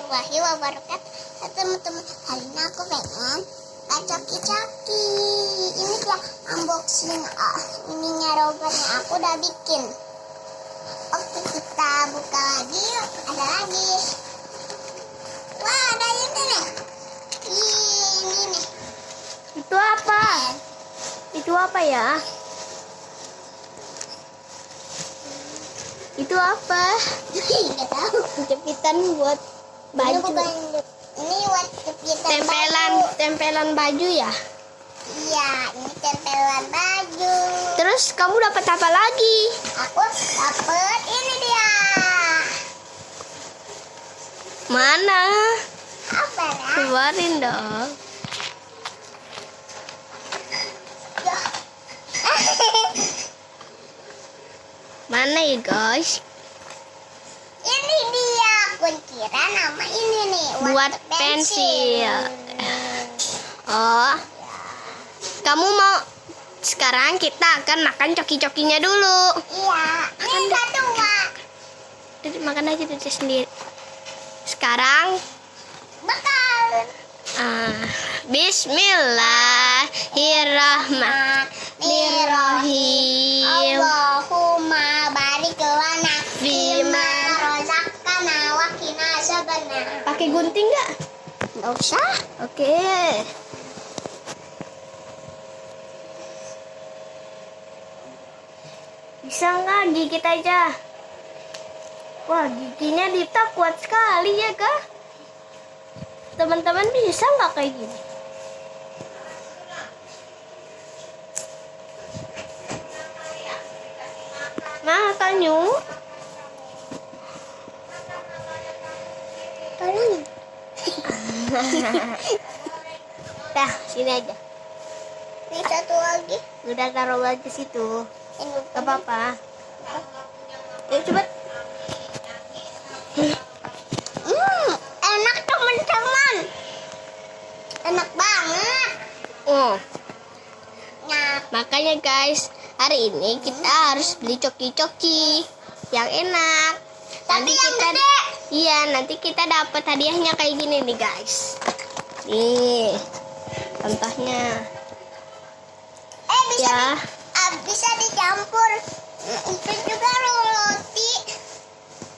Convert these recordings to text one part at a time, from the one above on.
warahmatullahi wabarakatuh. Teman-teman, hari ini aku pengen coki-coki. Ini dia unboxing ininya robotnya aku udah bikin. Oke, kita buka lagi yuk. Ada lagi. Wah, ada ini nih. Ini nih. Itu apa? Itu apa ya? Itu apa? Nggak tahu. Jepitan buat baju. Ini buat jepitan Tempelan baju ya? Iya, ini tempelan baju. Terus kamu dapat apa lagi? Aku dapet ini dia. Mana? Apa ya? Keluarin dong. Ya. Mana ya guys? Ini dia. Aku kira nama ini nih. Buat pensil. Oh. Kamu mau sekarang kita akan makan coki-cokinya dulu. Iya. Ini satu, Pak. Jadi makan aja diri sendiri. Sekarang Bakal. Bismillahirrahmanirrahim. Allahumma barik lana Bima razaqtana wa qina azabannar. Pakai gunting nggak? Nggak usah. Oke. Bisa nggak gigit aja? Wah, giginya Dita kuat sekali ya kak. Teman-teman bisa nggak kayak gini? Makanya. Tolong. Dah, sini aja. Ini satu lagi. Udah taruh lagi situ. Ini Gak apa-apa. Yuk coba. Enak teman-teman. Enak banget. Oh, Nah, makanya guys, hari ini kita harus beli coki-coki yang enak. tapi yang kita, gede. iya, nanti kita dapat hadiahnya kayak gini nih guys. Nih, contohnya. Bisa Ya, bisa dicampur. Itu juga roti.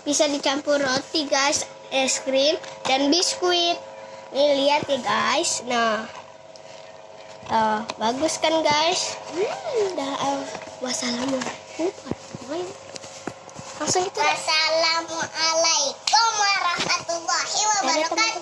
bisa dicampur roti guys, es krim dan biskuit. Nih lihat ya guys. Nah, bagus kan guys? Wassalamualaikum. Langsung kita. Wassalamualaikum warahmatullahi wabarakatuh.